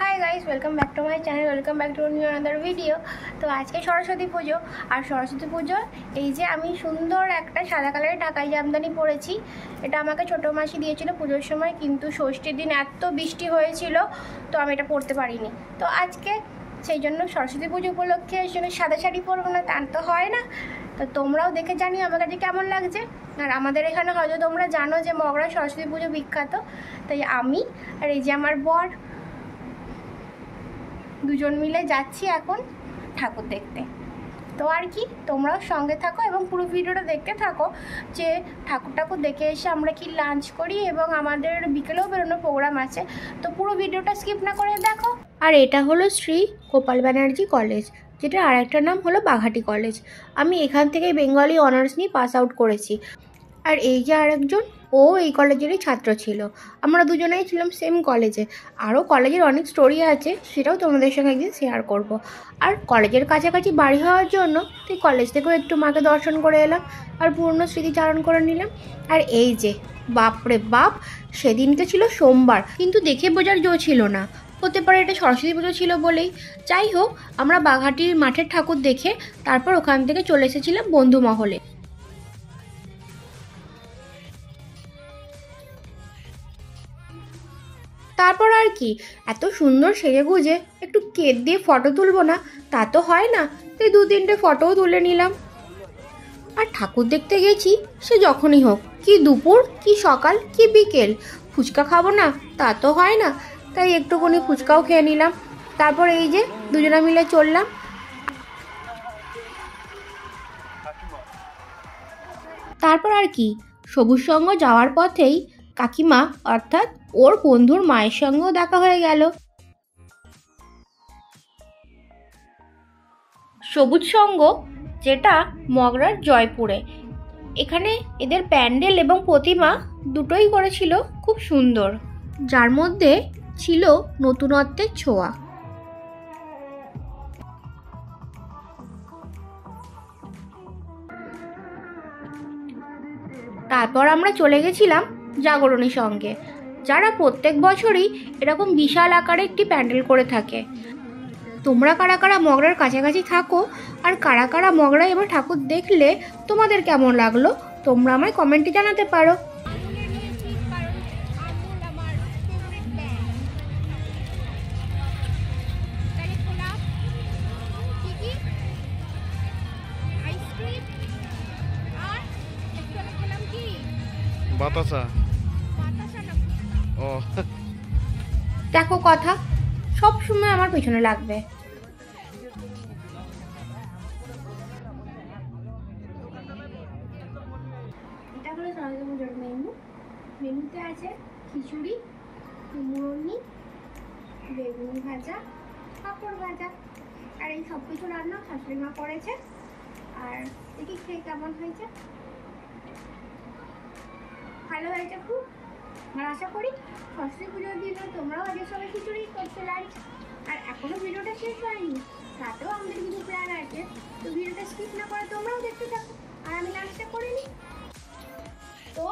Hi guys, welcome back to my channel, welcome back to new another video. तो आज के सरस्वती पुजो और सरस्वती पुजो এই যে আমি সুন্দর একটা সাদা কালারের ঢাকাই জামদানি পরেছি। এটা আমাকে ছোটো মাসি দিয়েছিল পুজোর সময়, কিন্তু ষষ্ঠীর দিন এত বৃষ্টি হয়েছিল তো আমি এটা পরতে পারিনি। তো আজকে সেই জন্য সরস্বতী পুজো উপলক্ষে এই জন্য সাদা শাড়ি পরবো না, তা তো হয় না। তো তোমরাও দেখে জানিও আমার কাছে কেমন লাগছে। আর আমাদের এখানে হয়তো তোমরা জানো যে মগরা সরস্বতী পুজো বিখ্যাত। তাই আমি আর এই যে আমার বর দুজন মিলে যাচ্ছি এখন ঠাকুর দেখতে। তো আর কি, তোমরাও সঙ্গে থাকো এবং পুরো ভিডিওটা দেখতে থাকো যে ঠাকুর দেখে এসে আমরা কি লাঞ্চ করি, এবং আমাদের বিকেলেও বেরোনোর প্রোগ্রাম আছে। তো পুরো ভিডিওটা স্কিপ না করে দেখো। আর এটা হলো শ্রী গোপাল ব্যানার্জি কলেজ, যেটা আর একটা নাম হলো বাঘাটি কলেজ। আমি এখান থেকে বেঙ্গলি অনার্স নিয়ে পাস আউট করেছি। আর এই যে আরেকজন, ও এই কলেজেরই ছাত্র ছিল। আমরা দুজনেই ছিলাম সেম কলেজে। আরও কলেজের অনেক স্টোরি আছে, সেটাও তোমাদের সঙ্গে একদিন শেয়ার করব। আর কলেজের কাছাকাছি বাড়ি হওয়ার জন্য তুই কলেজ থেকেও একটু মাকে দর্শন করে এলাম আর পুরনো স্মৃতিচারণ করে নিলাম। আর এই যে বাপরে বাপ, সেদিনটা ছিল সোমবার, কিন্তু দেখে বোঝার জো ছিল না। হতে পারে এটা সরস্বতী পুজো ছিল বলেই। যাই হোক, আমরা বাঘাটির মাঠের ঠাকুর দেখে তারপর ওখান থেকে চলে এসেছিলাম বন্ধু মহলে। তারপর আর কি, এত সুন্দর সেজে গুজে একটু কেক দিয়ে ফটো তুলবো না, তা তো হয় না। তাই 2-3টে ফটোও তুলে নিলাম। আর ঠাকুর দেখতে গেছি সে যখনই হোক, কি দুপুর কি সকাল কি বিকেল, ফুচকা খাবো না তা তো হয় না। তাই একটুখানি ফুচকাও খেয়ে নিলাম। তারপর এই যে দুজনা মিলে চললাম। তারপর আর কি, সবুজ সঙ্গ যাওয়ার পথেই কাকিমা অর্থাৎ ওর বন্ধুর মায়ের সঙ্গেও দেখা হয়ে গেল। সবুজ সঙ্গ, যেটা মগরার জয়পুরে। এখানে এদের প্যান্ডেল এবং প্রতিমা দুটোই করেছিল খুব সুন্দর, যার মধ্যে ছিল নতুনত্বের ছোঁয়া। তারপর আমরা চলে গেছিলাম জাগরণীর সঙ্গে, যারা প্রত্যেক বছরই এরকম বিশাল আকারে একটি প্যান্ডেল করে থাকে। তোমরা কারা কারা মগরার কাছাকাছি থাকো আর কারা কারা মগরায় এবার ঠাকুর দেখলে তোমাদের কেমন লাগলো তোমরা আমায় কমেন্টে জানাতে পারো। বাতাসা ও দেখো, কথা সব সময় আমার পেছনে লাগবে। এটা হলো সরস্বতী পুজোর মেনু। মেনুতে আছে খিচুড়ি, মুড়ি, বেগুন ভাজা, পাঁপড় ভাজা। আর এই সব কিছু রান্না শাশুড়ি মা করেছে। আর দেখি খেয়ে কেমন হয়েছে। ভালো হয়েছে খুব। আর আশা করি সরস্বতী পুজোর দিন তোমরাও আজকে সবাই খিচুড়ি করতে লাঞ্চ। আর এখনো ভিডিওটা শেষ হয়নি, তাতেও আমাদের কিছু প্ল্যান আছে। তো ভিডিওটা স্কিপ না করে তোমরাও দেখতে থাকো আর আমি লাঞ্চটা করে নিই। তো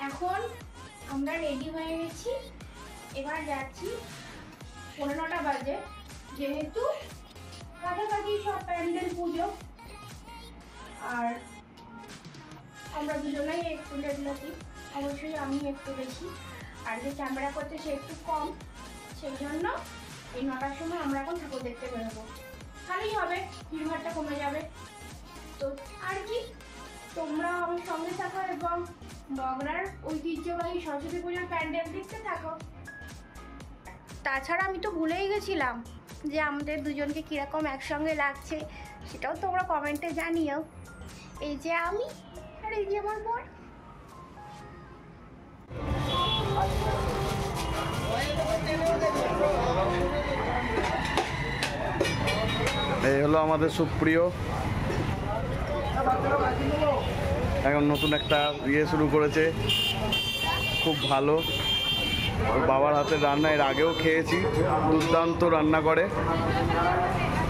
এখন আমরা রেডি হয়ে গেছি, এবার যাচ্ছি। 9:15 বাজে, যেহেতু কাছাকাছি সব প্যান্ডেল পুজো। আর আমরা দুজনেই একটু ডেভেলপি, অবশ্যই আমি একটু বেশি, আর যে ক্যামেরা করতে সে একটু কম। সেই জন্য এই 9টার সময় আমরা এখন ঠাকুর দেখতে বেরোবো। ভালোই হবে, ভিড়ভাড়টা কমে যাবে। তো আর কি, তোমরা আমার সঙ্গে থাকো এবং মগরার ঐতিহ্যবাহী সরস্বতী পুজোর প্যান্ডেল দেখতে থাকো। তাছাড়া আমি তো ভুলেই গেছিলাম যে আমাদের দুজনকে কীরকম একসঙ্গে লাগছে, সেটাও তোমরা কমেন্টে জানিও। এই যে আমি আর এই যে আমার বর। এই হলো আমাদের সুপ্রিয়, এখন নতুন একটা শুরু করেছে, খুব ভালো। ওর বাবার হাতের রান্না এর আগেও খেয়েছি, দুর্দান্ত রান্না করে।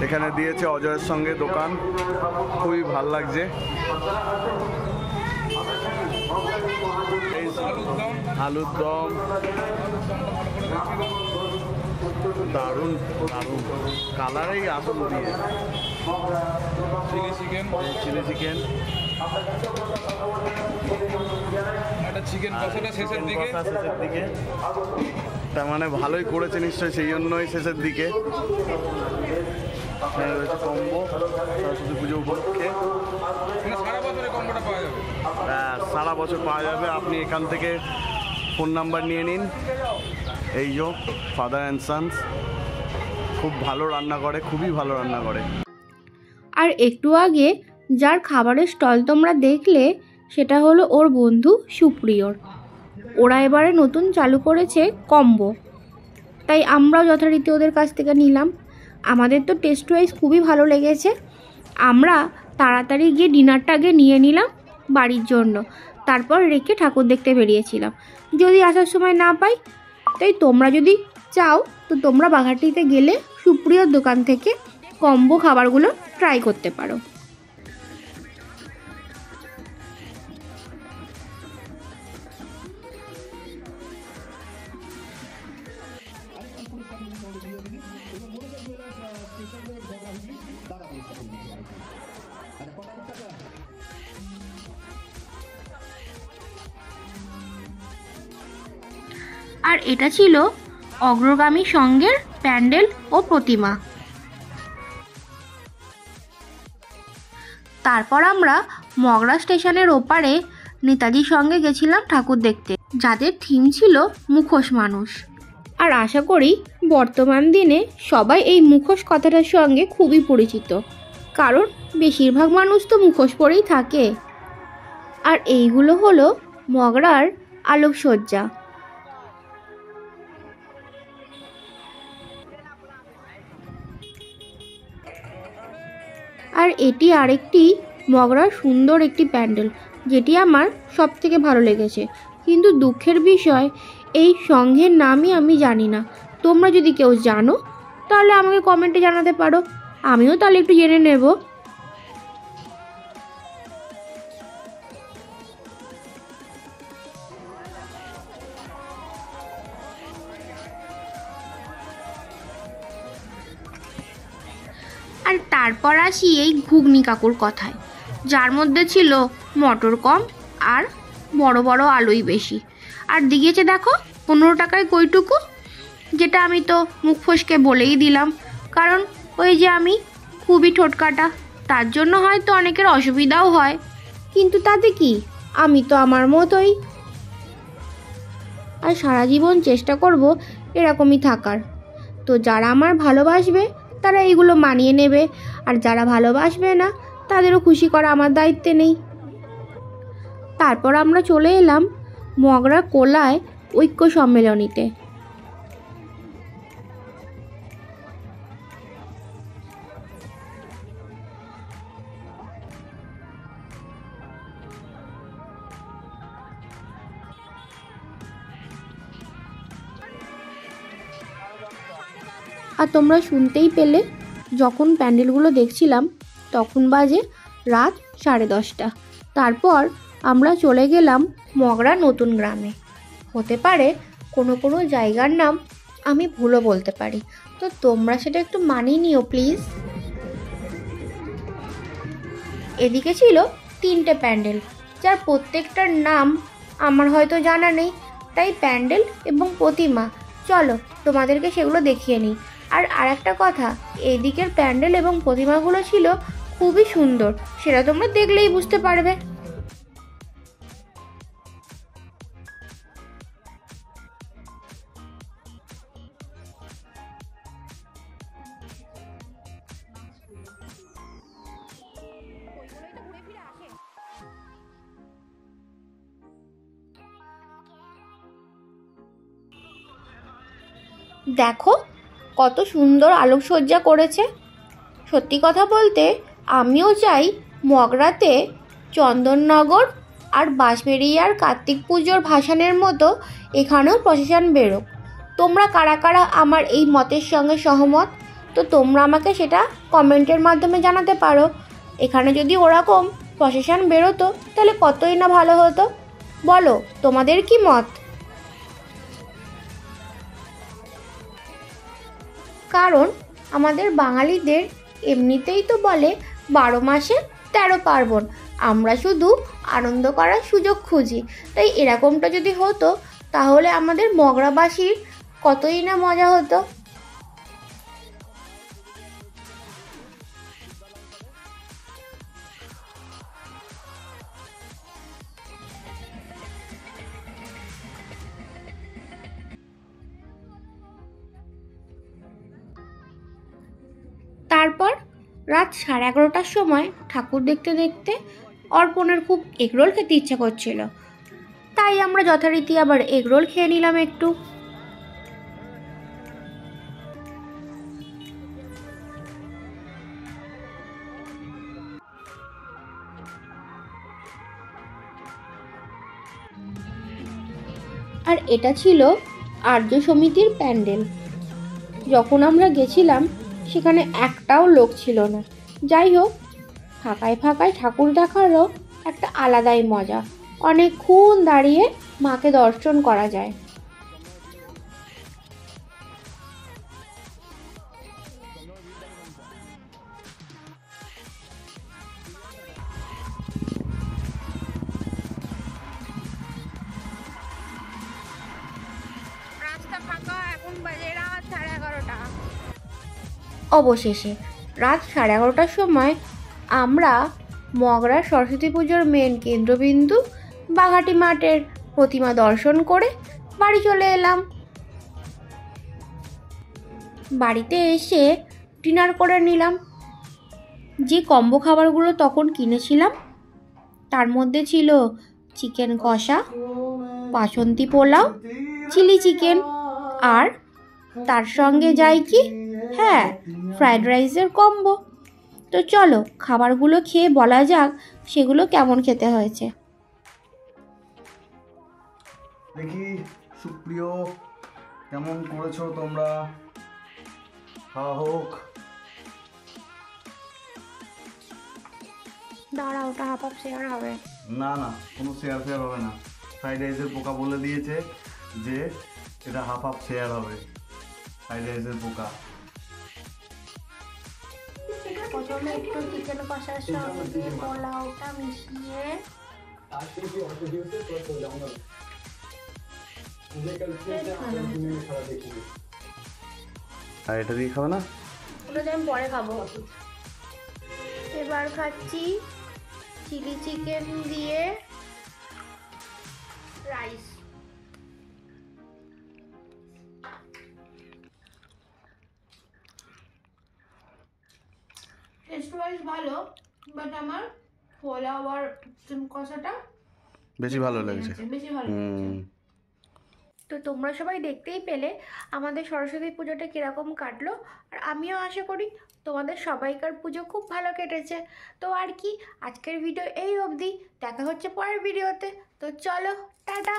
এখানে দিয়েছে অজয়ের সঙ্গে দোকান, খুবই ভাল লাগছে। আলুর দম, দারুণ দারুণ কালারেই আসল দিয়ে চিলি চিকেন, চিলি চিকেন, একটা চিকেন কষাটা শেষের দিকে। শেষের দিকে, তার মানে ভালোই করেছে নিশ্চয়ই, সেই জন্যই শেষের দিকে। এখানে রয়েছে কম্বো সরস্বতী পুজো উপলক্ষে। মানে সারা বছরে কম্বোটা পাওয়া যাবে। সারা বছর পাওয়া যাবে। আপনি এখান থেকে ফোন নাম্বার নিয়ে নিন। এই যে ফাদার অ্যান্ড সানস, খুব ভালো রান্না করে, খুবই ভালো রান্না করে। আর একটু আগে যার খাবারের স্টল তোমরা দেখলে সেটা হলো ওর বন্ধু সুপ্রিয়র। ওরা এবারে নতুন চালু করেছে কম্বো, তাই আমরাও যথারীতি ওদের কাছ থেকে নিলাম। আমাদের তো টেস্ট ওয়াইজ খুবই ভালো লেগেছে। আমরা তাড়াতাড়ি গিয়ে ডিনারটা আগে নিয়ে নিলাম বাড়ির জন্য, তারপর রেখে ঠাকুর দেখতে বেরিয়েছিলাম যদি আসার সময় না পাই। তাই তোমরা যদি চাও তো তোমরা বাঘাটিতে গেলে সুপ্রিয়র দোকান থেকে কম্বো খাবারগুলো ট্রাই করতে পারো। আর এটা ছিল অগ্রগামী সংঘের প্যান্ডেল ও প্রতিমা। তারপর আমরা মগরা স্টেশনের ওপারে নেতাজির সঙ্গে গেছিলাম ঠাকুর দেখতে, যাদের থিম ছিল মুখোশ মানুষ। আর আশা করি বর্তমান দিনে সবাই এই মুখোশ কথাটার সঙ্গে খুবই পরিচিত, কারণ বেশিরভাগ মানুষ তো মুখোশ পরেই থাকে। আর এইগুলো হলো মগরার আলোকসজ্জা। আর এটি আরেকটি মগরার সুন্দর একটি প্যান্ডেল, যেটি আমার সব থেকে ভালো লেগেছে। কিন্তু দুঃখের বিষয় এই সংঘের নামই আমি জানি না। তোমরা যদি কেউ জানো তাহলে আমাকে কমেন্টে জানাতে পারো, আমিও তাহলে একটু জেনে নেব। আর তারপর আসি এই ঘুগনি কাকুর কথায়, যার মধ্যে ছিল মটর কম আর বড় বড় আলুই বেশি। আর দিয়েছে দেখো 15 টাকায় কইটুকু, যেটা আমি তো মুখ ফসকে বলেই দিলাম, কারণ ওই যে আমি খুবই ঠোঁটকাটা, তার জন্য হয়তো অনেকের অসুবিধাও হয়, কিন্তু তাতে কি, আমি তো আমার মতোই। আর সারা জীবন চেষ্টা করব এরকমই থাকার। তো যারা আমার ভালোবাসবে তারা এইগুলো মানিয়ে নেবে, আর যারা ভালোবাসবে না তাদেরও খুশি করা আমার দায়িত্বে নেই। তারপর আমরা চলে এলাম মগরা কোলায় ঐক্য সম্মেলনীতে। আর তোমরা শুনতেই পেলে, যখন প্যান্ডেলগুলো দেখছিলাম তখন বাজে রাত 10:30। তারপর আমরা চলে গেলাম মগরা নতুন গ্রামে। হতে পারে কোনো কোনো জায়গার নাম আমি ভুলও বলতে পারি, তো তোমরা সেটা একটু মানিয়ে নিও প্লিজ। এদিকে ছিল 3টে প্যান্ডেল, যার প্রত্যেকটার নাম আমার হয়তো জানা নেই, তাই প্যান্ডেল এবং প্রতিমা চলো তোমাদেরকে সেগুলো দেখিয়ে নিই। আর আরেকটা কথা, এই দিকের প্যান্ডেল এবং প্রতিমাগুলো ছিল খুবই সুন্দর, সেটা তোমরা দেখলেই বুঝতে পারবে। দেখো কত সুন্দর আলোকসজ্জা করেছে। সত্যি কথা বলতে আমিও চাই মগরাতে চন্দননগর আর বাঁশবেড়িয়ার কার্তিক পুজোর ভাসানের মতো এখানেও প্রসেশন বেরোক। তোমরা কারা কারা আমার এই মতের সঙ্গে সহমত, তো তোমরা আমাকে সেটা কমেন্টের মাধ্যমে জানাতে পারো। এখানে যদি ওরকম প্রসেশন বেরোতো তাহলে কতই না ভালো হতো। বলো তোমাদের কি মত? কারণ আমাদের বাঙালিদের এমনিতেই তো বলে 12 মাসে 13 পার্বণ, আমরা শুধু আনন্দ করার সুযোগ খুঁজি। তাই এরকমটা যদি হতো তাহলে আমাদের মগরাবাসীর কতই না মজা হতো। তারপর রাত 11:30টার সময় ঠাকুর দেখতে দেখতে অর্পণের খুব এগরোল খেতে ইচ্ছা করছিল, তাই আমরা যথারীতি আবার এগরোল খেয়ে নিলাম একটু। আর এটা ছিল আর্য সমিতির প্যান্ডেল। যখন আমরা গেছিলাম সেখানে একটাও লোক ছিল না। যাই হোক, ফাঁকায় ফাঁকায় ঠাকুর দেখারও একটা আলাদাই মজা। অনেকক্ষণ দাঁড়িয়ে মাকে দর্শন করা যায়। রাস্তা ফাঁকা, এখন বাজে রাত 11:30। অবশেষে রাত 11:30টার সময় আমরা মগরা সরস্বতী পুজোর মেন কেন্দ্রবিন্দু বাঘাটি মাঠের প্রতিমা দর্শন করে বাড়ি চলে এলাম। বাড়িতে এসে ডিনার করে নিলাম। যে কম্বো খাবারগুলো তখন কিনেছিলাম তার মধ্যে ছিল চিকেন কষা, বাসন্তী পোলাও, চিলি চিকেন, আর তার সঙ্গে যায় কি, হ্যাঁ, ফ্রাইড রাইসের কম্বো। তো চলো খাবারগুলো খেয়ে বলা যাক সেগুলো কেমন খেতে হয়েছে। দেখি সুপ্রিয় কেমন করেছো তোমরা, খাওয়া হোক। দাঁড়া, ওটা হাফ হাফ শেয়ার হবে। না না, কোনো শেয়ার ফেয়ার হবে না। ফ্রাইড রাইসের পোকা বলে দিয়েছে যে এটা হাফ হাফ শেয়ার হবে। ফ্রাইড রাইসের পোকা। প্রথমে একটু চিকেন কষার সঙ্গে পোলাওটা মিশিয়ে আর এটা দিয়ে খাবে না? ওটা আমি পরে খাবো। এবার খাচ্ছি চিলি চিকেন দিয়ে রাইস। টেস্ট ওয়াইজ ভালো, বাট আমার পোলাও আর চিকেন কষাটা বেশি ভালো লেগেছে। বেশি ভালো লেগেছে। তো তোমরা সবাই দেখতেই পেলে আমাদের সরস্বতী পুজোটা কীরকম কাটলো, আর আমিও আশা করি তোমাদের সবাইকার পুজো খুব ভালো কেটেছে। তো আর কি, আজকের ভিডিও এই অবধি, দেখা হচ্ছে পরের ভিডিওতে। তো চলো, টাটা।